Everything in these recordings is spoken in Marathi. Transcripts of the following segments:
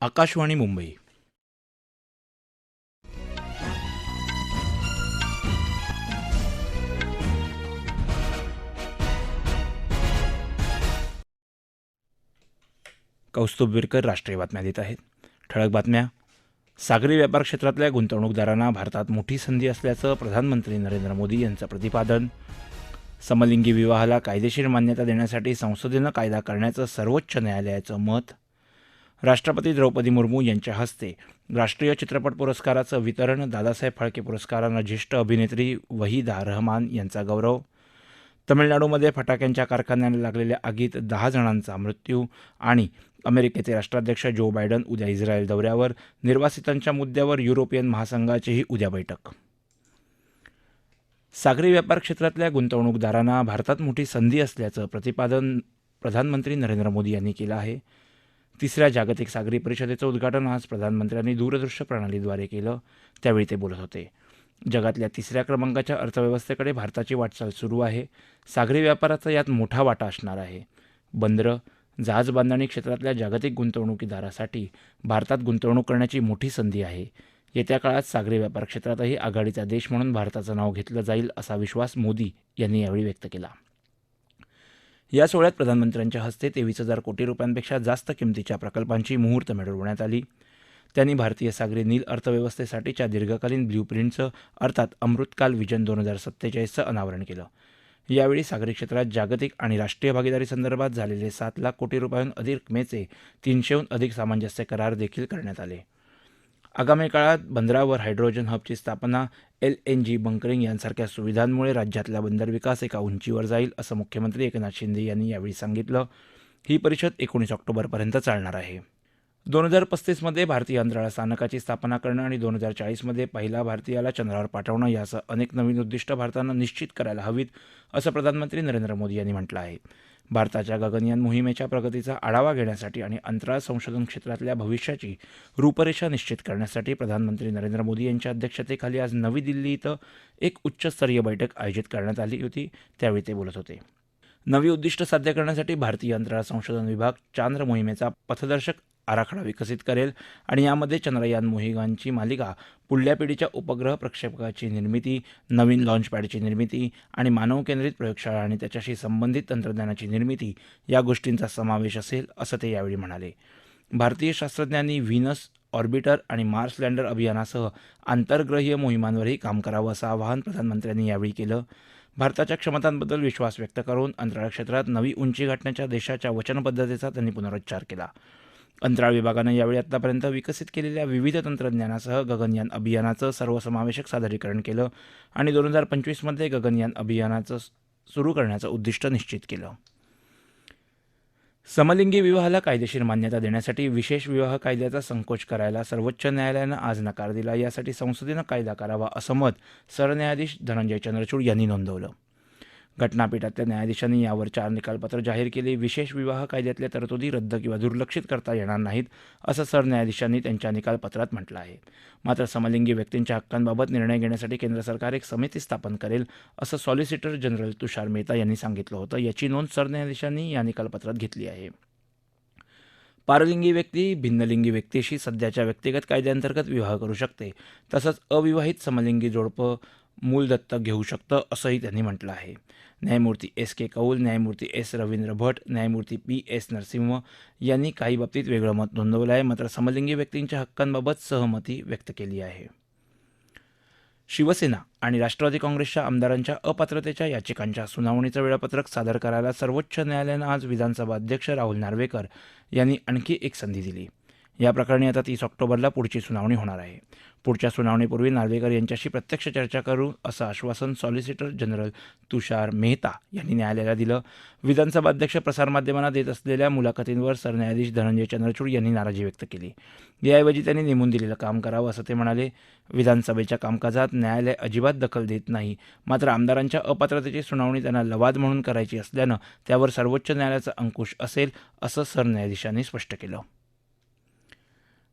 आकाशवाणी मुंबई. कौस्तुभ विरकर राष्ट्रीय बातम्या देत आहेत. ठळक बातम्या. सागरी व्यापार क्षेत्रातल्या गुंतवणूकदारांना भारतात मोठी संधी असल्याचं प्रधानमंत्री नरेंद्र मोदी यांचं प्रतिपादन. समलिंगी विवाहाला कायदेशीर मान्यता देण्यासाठी संसदेनं कायदा करण्याचं सर्वोच्च न्यायालयाचं मत. राष्ट्रपती द्रौपदी मुर्मू यांच्या हस्ते राष्ट्रीय चित्रपट पुरस्काराचं वितरण. दादासाहेब फाळके पुरस्कारानं ज्येष्ठ अभिनेत्री वहिदा रहमान यांचा गौरव. तमिळनाडूमध्ये फटाक्यांच्या कारखान्याला लागलेल्या आगीत 10 जणांचा मृत्यू. आणि अमेरिकेचे राष्ट्राध्यक्ष जो बायडन उद्या इस्रायल दौऱ्यावर. निर्वासितांच्या मुद्द्यावर युरोपियन महासंघाचीही उद्या बैठक. सागरी व्यापार क्षेत्रातल्या गुंतवणूकदारांना भारतात मोठी संधी असल्याचं प्रतिपादन प्रधानमंत्री नरेंद्र मोदी यांनी केलं आहे. तिसऱ्या जागतिक सागरी परिषदेचं उद्घाटन आज प्रधानमंत्र्यांनी दूरदृश्य प्रणालीद्वारे केलं. त्यावेळी ते बोलत होते. जगातल्या तिसऱ्या क्रमांकाच्या अर्थव्यवस्थेकडे भारताची वाटचाल सुरू आहे. सागरी व्यापाराचा यात मोठा वाटा असणार आहे. बंदरं, जहाजबांधणी क्षेत्रातल्या जागतिक गुंतवणूकदारासाठी भारतात गुंतवणूक करण्याची मोठी संधी आहे. येत्या काळात सागरी व्यापार क्षेत्रातही आघाडीचा देश म्हणून भारताचं नाव घेतलं जाईल असा विश्वास मोदी यांनी यावेळी व्यक्त केला. या सोहळ्यात प्रधानमंत्र्यांच्या हस्ते 23,000 कोटी रुपयांपेक्षा जास्त किमतीच्या प्रकल्पांची मुहूर्त मिळवण्यात आली. त्यांनी भारतीय सागरी नील अर्थव्यवस्थेसाठीच्या दीर्घकालीन ब्ल्यूप्रिंटचं अर्थात अमृतकाल विजन 2047चं अनावरण केलं. यावेळी सागरी क्षेत्रात जागतिक आणि राष्ट्रीय भागीदारीसंदर्भात झालेले 7 लाख कोटी रुपयांहून अधिक रकमेचे 300हून अधिक सामंजस्य करार देखील करण्यात आले. आगामी काळात बंदरावर हायड्रोजन हबची स्थापना, LNG बंकरिंग यांसारख्या सुविधांमुळे राज्यातला बंदर विकास एका उंचीवर जाईल असं मुख्यमंत्री एकनाथ शिंदे यांनी यावेळी सांगितलं. ही परिषद 19 ऑक्टोबरपर्यंत चालणार आहे. 2035मध्ये भारतीय अंतराळ स्थानकाची स्थापना करणं आणि 2040मध्ये पहिला भारतीयाला चंद्रावर पाठवणं यासह अनेक नवीन उद्दिष्ट भारतानं निश्चित करायला हवीत असं प्रधानमंत्री नरेंद्र मोदी यांनी म्हटलं आहे. भारताच्या गगनयान मोहिमेच्या प्रगतीचा आढावा घेण्यासाठी आणि अंतराळ संशोधन क्षेत्रातल्या भविष्याची रूपरेषा निश्चित करण्यासाठी प्रधानमंत्री नरेंद्र मोदी यांच्या अध्यक्षतेखाली आज नवी दिल्ली इथं एक उच्चस्तरीय बैठक आयोजित करण्यात आली होती. त्यावेळी ते बोलत होते. नवी उद्दिष्ट साध्य करण्यासाठी भारतीय अंतराळ संशोधन विभाग चांद्र मोहिमेचा पथदर्शक आराखडा विकसित करेल आणि यामध्ये चंद्रयान मोहिमांची मालिका, पुढल्या पिढीच्या उपग्रह प्रक्षेपकाची निर्मिती, नवीन लॉन्च पॅडची निर्मिती आणि मानवकेंद्रित प्रयोगशाळा आणि त्याच्याशी संबंधित तंत्रज्ञानाची निर्मिती या गोष्टींचा समावेश असेल असं ते यावेळी म्हणाले. भारतीय शास्त्रज्ञांनी व्हीनस ऑर्बिटर आणि मार्स लँडर अभियानासह आंतरग्रहीय मोहिमांवरही काम करावं असं आवाहन प्रधानमंत्र्यांनी यावेळी केलं. भारताच्या क्षमतांबद्दल विश्वास व्यक्त करून अंतराळ क्षेत्रात नवी उंची गाठण्याच्या देशाच्या वचनबद्धतेचा त्यांनी पुनरुच्चार केला. अंतराळ विभागानं यावेळी आतापर्यंत विकसित केलेल्या विविध तंत्रज्ञानासह गगनयान अभियानाचं सर्वसमावेशक सादरीकरण केलं आणि 2025मध्ये गगनयान अभियानाचं सुरू करण्याचं उद्दिष्ट निश्चित केलं. समलिंगी विवाहाला कायदेशीर मान्यता देण्यासाठी विशेष विवाह कायद्याचा संकोच करायला सर्वोच्च न्यायालयानं आज नकार दिला. यासाठी संसदेनं कायदा करावा असं मत सरन्यायाधीश धनंजय चंद्रचूड यांनी नोंदवलं. घटनापीठातल्या न्यायाधीशांनी यावर 4 निकालपत्र जाहीर केली. विशेष विवाह कायद्यातल्या तरतुदी रद्द किंवा दुर्लक्षित करता येणार नाहीत असं सरन्यायाधीशांनी त्यांच्या निकालपत्रात म्हटलं आहे. मात्र समलिंगी व्यक्तींच्या हक्कांबाबत निर्णय घेण्यासाठी केंद्र सरकार एक समिती स्थापन करेल असं सॉलिसिटर जनरल तुषार मेहता यांनी सांगितलं होतं. याची नोंद सरन्यायाधीशांनी या निकालपत्रात घेतली आहे. पारलिंगी व्यक्ती भिन्नलिंगी व्यक्तीशी सध्याच्या व्यक्तिगत कायद्याअंतर्गत विवाह करू शकते. तसंच अविवाहित समलिंगी जोडपं मूल दत्तक घेऊ शकतं असंही त्यांनी म्हटलं आहे. न्यायमूर्ती S.K. कौल, न्यायमूर्ती S. रवींद्र भट, न्यायमूर्ती P.S. नरसिंह यांनी काही बाबतीत वेगळं मत नोंदवलं आहे. मात्र समलिंगी व्यक्तींच्या हक्कांबाबत सहमती व्यक्त केली आहे. शिवसेना आणि राष्ट्रवादी काँग्रेसच्या आमदारांच्या अपात्रतेच्या याचिकांच्या सुनावणीचं वेळापत्रक सादर करायला सर्वोच्च न्यायालयानं आज विधानसभा अध्यक्ष राहुल नार्वेकर यांनी आणखी एक संधी दिली. या प्रकरणी आता 30 ऑक्टोबरला पुढची सुनावणी होणार आहे. पुढच्या सुनावणीपूर्वी नार्वेकर यांच्याशी प्रत्यक्ष चर्चा करू असं आश्वासन सॉलिसिटर जनरल तुषार मेहता यांनी न्यायालयाला दिलं. विधानसभा अध्यक्ष प्रसारमाध्यमांना देत असलेल्या मुलाखतींवर सरन्यायाधीश धनंजय चंद्रचूड यांनी नाराजी व्यक्त केली. याऐवजी त्यांनी नेमून दिलेलं काम करावं असं ते म्हणाले. विधानसभेच्या कामकाजात न्यायालय अजिबात दखल देत नाही. मात्र आमदारांच्या अपात्रतेची सुनावणी त्यांना लवाद म्हणून करायची असल्यानं त्यावर सर्वोच्च न्यायालयाचा अंकुश असेल असं सरन्यायाधीशांनी स्पष्ट केलं.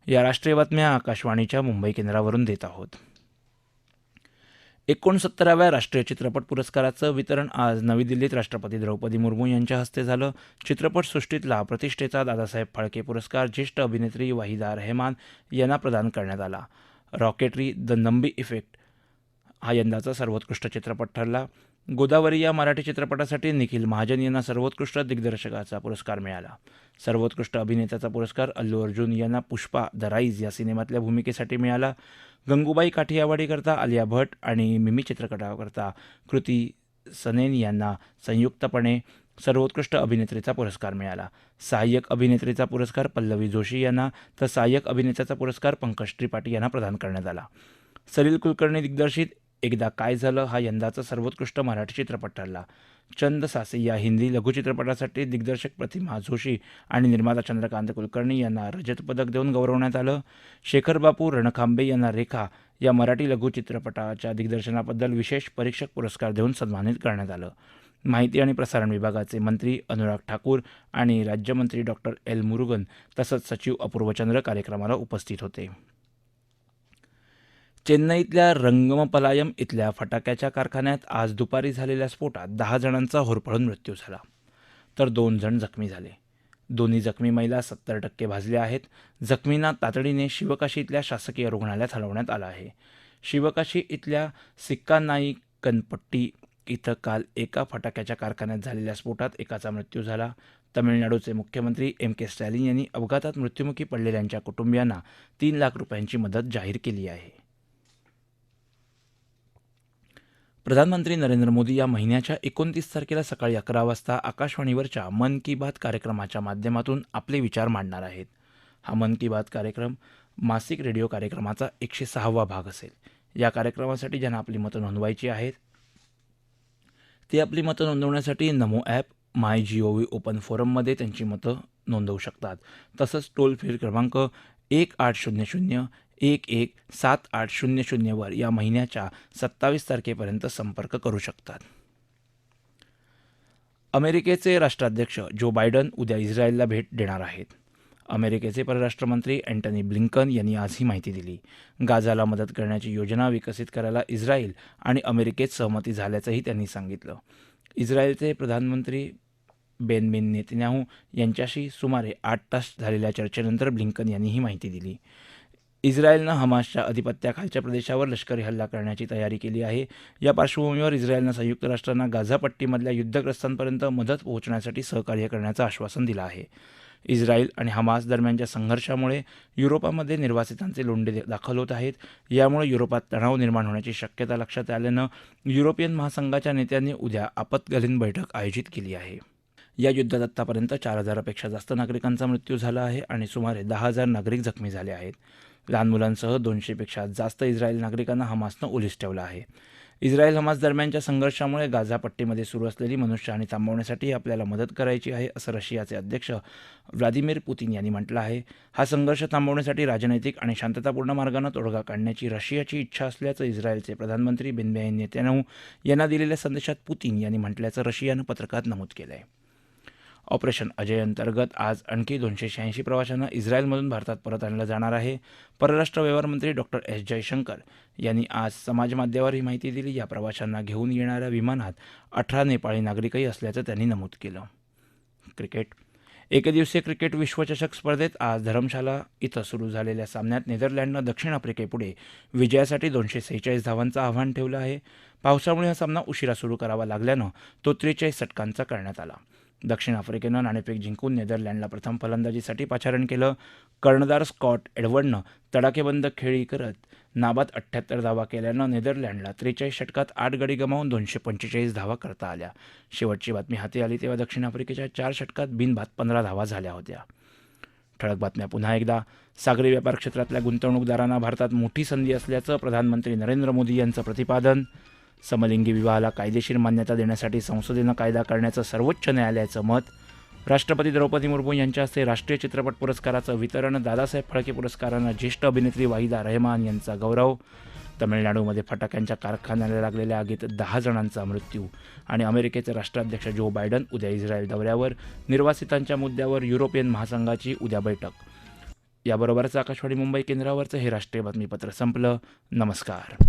या राष्ट्रीय बातम्या आकाशवाणीच्या मुंबई केंद्रावरून देत आहोत. 69व्या राष्ट्रीय चित्रपट पुरस्काराचं वितरण आज नवी दिल्लीत राष्ट्रपती द्रौपदी मुर्मू यांच्या हस्ते झालं. चित्रपटसृष्टीतला प्रतिष्ठेचा दादासाहेब फाळके पुरस्कार ज्येष्ठ अभिनेत्री वहिदा रेहमान यांना प्रदान करण्यात आला. रॉकेटरी द नंबी इफेक्ट हा यंदाचा सर्वोत्कृष्ट चित्रपट ठरला. गोदावरी या मराठी चित्रपटासाठी निखिल महाजन यांना सर्वोत्कृष्ट दिग्दर्शकाचा पुरस्कार मिळाला. सर्वोत्कृष्ट अभिनेत्याचा पुरस्कार अल्लू अर्जुन यांना पुष्पा द राईज या सिनेमातल्या भूमिकेसाठी मिळाला. गंगूबाई काठियावाडीकरता आलिया भट आणि मिमी चित्रपटाकरता कृती सनेन यांना संयुक्तपणे सर्वोत्कृष्ट अभिनेत्रीचा पुरस्कार मिळाला. सहाय्यक अभिनेत्रीचा पुरस्कार पल्लवी जोशी यांना तर सहाय्यक अभिनेत्याचा पुरस्कार पंकज त्रिपाठी यांना प्रदान करण्यात आला. सलील कुलकर्णी दिग्दर्शित एकदा काय झालं हा यंदाचा सर्वोत्कृष्ट मराठी चित्रपट ठरला. चंद सासे या हिंदी लघुचित्रपटासाठी दिग्दर्शक प्रतिमा जोशी आणि निर्माता चंद्रकांत कुलकर्णी यांना रजत पदक देऊन गौरवण्यात आलं. शेखर बापू रणखांबे यांना रेखा या मराठी लघुचित्रपटाच्या दिग्दर्शनाबद्दल विशेष परीक्षक पुरस्कार देऊन सन्मानित करण्यात आलं. माहिती आणि प्रसारण विभागाचे मंत्री अनुराग ठाकूर आणि राज्यमंत्री डॉक्टर एल मुरुगन तसंच सचिव अपूर्व चंद्र कार्यक्रमाला उपस्थित होते. चेन्नईतल्या रंगमपलायम इथल्या फटाक्याच्या कारखान्यात आज दुपारी झालेल्या स्फोटात 10 जणांचा होरपळून मृत्यू झाला तर 2 जण जखमी झाले. दोन्ही जखमी महिला 70% भाजल्या आहेत. जखमींना तातडीने शिवकाशी इथल्या शासकीय रुग्णालयात हलवण्यात आलं आहे. शिवकाशी इथल्या सिक्कानाईकनपट्टी इथं काल एका फटाक्याच्या कारखान्यात झालेल्या स्फोटात एकाचा मृत्यू झाला. तमिळनाडूचे मुख्यमंत्री के स्टॅलिन यांनी अपघातात मृत्युमुखी पडलेल्यांच्या कुटुंबियांना 3 लाख रुपयांची मदत जाहीर केली आहे. प्रधानमंत्री नरेंद्र मोदी या महिन्याच्या 29 तारखेला सकाळी 11 वाजता आकाशवाणीवरच्या मन की बात कार्यक्रमाच्या माध्यमातून आपले विचार मांडणार आहेत. हा मन की बात कार्यक्रम मासिक रेडिओ कार्यक्रमाचा 106वा भाग असेल. या कार्यक्रमासाठी ज्यांना आपली मतं नोंदवायची आहेत ते आपली मतं नोंदवण्यासाठी नमो ॲप, माय GOV ओपन फोरममध्ये त्यांची मतं नोंदवू शकतात. तसंच टोल फ्री क्रमांक 1800-117800 वर या महिन्याच्या 27 तारखेपर्यंत संपर्क करू शकतात. अमेरिकेचे राष्ट्राध्यक्ष जो बायडन उद्या इस्रायलला भेट देणार आहेत. अमेरिकेचे परराष्ट्रमंत्री अँटनी ब्लिंकन यांनी आज ही माहिती दिली. गाझाला मदत करण्याची योजना विकसित करायला इस्रायल आणि अमेरिकेत सहमती झाल्याचंही त्यांनी सांगितलं. इस्रायलचे प्रधानमंत्री बेंजामिन नेतन्याहू यांच्याशी सुमारे 8 तास झालेल्या चर्चेनंतर ब्लिंकन यांनी ही माहिती दिली. इस्रायलनं हमासच्या अधिपत्याखालच्या प्रदेशावर लष्करी हल्ला करण्याची तयारी केली आहे. या पार्श्वभूमीवर इस्रायलनं संयुक्त राष्ट्रांना गाझा पट्टीमधल्या युद्धग्रस्तांपर्यंत मदत पोहोचण्यासाठी सहकार्य करण्याचं आश्वासन दिलं आहे. इस्रायल आणि हमास दरम्यानच्या संघर्षामुळे युरोपामध्ये निर्वासितांचे लोंढे दाखल होत आहेत. यामुळे युरोपात तणाव निर्माण होण्याची शक्यता लक्षात आल्यानं युरोपियन महासंघाच्या नेत्यांनी उद्या आपत्कालीन बैठक आयोजित केली आहे. या युद्धात आत्तापर्यंत 4,000पेक्षा जास्त नागरिकांचा मृत्यू झाला आहे आणि सुमारे 10,000 नागरिक जखमी झाले आहेत. लहान मुलांसह 200पेक्षा जास्त इस्रायली नागरिकांना हमासनं ओलीस ठेवलं आहे. इस्रायल हमास दरम्यानच्या संघर्षामुळे गाझा पट्टीमध्ये सुरू असलेली मनुष्यहानी थांबवण्यासाठी आपल्याला मदत करायची आहे असं रशियाचे अध्यक्ष व्लादिमीर पुतिन यांनी म्हटलं आहे. हा संघर्ष थांबवण्यासाठी राजनैतिक आणि शांततापूर्ण मार्गानं तोडगा काढण्याची रशियाची इच्छा असल्याचं इस्रायलचे प्रधानमंत्री बेंजामिन नेतन्याहू यांना दिलेल्या संदेशात पुतिन यांनी म्हटल्याचं रशियानं पत्रकात नमूद केलं आहे. ऑपरेशन अजय अंतर्गत आज आणखी 286 प्रवाशांना इस्रायलमधून भारतात परत आणलं जाणार आहे. परराष्ट्र व्यवहार मंत्री डॉक्टर एस जयशंकर यांनी आज समाजमाध्यमावर ही माहिती दिली. या प्रवाशांना घेऊन येणाऱ्या विमानात 18 नेपाळी नागरिकही असल्याचं त्यांनी नमूद केलं. क्रिकेट. एकदिवसीय क्रिकेट विश्वचषक स्पर्धेत आज धरमशाला इथं सुरू झालेल्या सामन्यात नेदरलँडनं दक्षिण आफ्रिकेपुढे विजयासाठी 246 धावांचं आव्हान ठेवलं आहे. पावसामुळे हा सामना उशिरा सुरू करावा लागल्यानं तो 43 षटकांचा करण्यात आला. दक्षिण आफ्रिकेनं नाणेफेक जिंकून नेदरलँडला प्रथम फलंदाजीसाठी पाचारण केलं. कर्णधार स्कॉट एडवर्डनं तडाखेबंद खेळी करत नाबाद 78 धावा केल्यानं नेदरलँडला 43 षटकात 8 गडी गमावून 245 धावा करता आल्या. शेवटची बातमी हाती आली तेव्हा दक्षिण आफ्रिकेच्या 4 षटकात बिनबाद 15 धावा झाल्या होत्या. ठळक बातम्या पुन्हा एकदा. सागरी व्यापार क्षेत्रातल्या गुंतवणूकदारांना भारतात मोठी संधी असल्याचं प्रधानमंत्री नरेंद्र मोदी यांचं प्रतिपादन. समलिंगी विवाहाला कायदेशीर मान्यता देण्यासाठी संसदेनं कायदा करण्याचं सर्वोच्च न्यायालयाचं मत. राष्ट्रपती द्रौपदी मुर्मू यांच्या हस्ते राष्ट्रीय चित्रपट पुरस्काराचं वितरण. दादासाहेब फाळके पुरस्कारानं ज्येष्ठ अभिनेत्री वहिदा रेहमान यांचा गौरव. तमिळनाडूमध्ये फटाक्यांच्या कारखान्याला लागलेल्या आगीत 10 जणांचा मृत्यू. आणि अमेरिकेचे राष्ट्राध्यक्ष जो बायडन उद्या इस्रायल दौऱ्यावर. निर्वासितांच्या मुद्द्यावर युरोपियन महासंघाची उद्या बैठक. याबरोबरच आकाशवाणी मुंबई केंद्रावरचं हे राष्ट्रीय बातमीपत्र संपलं. नमस्कार.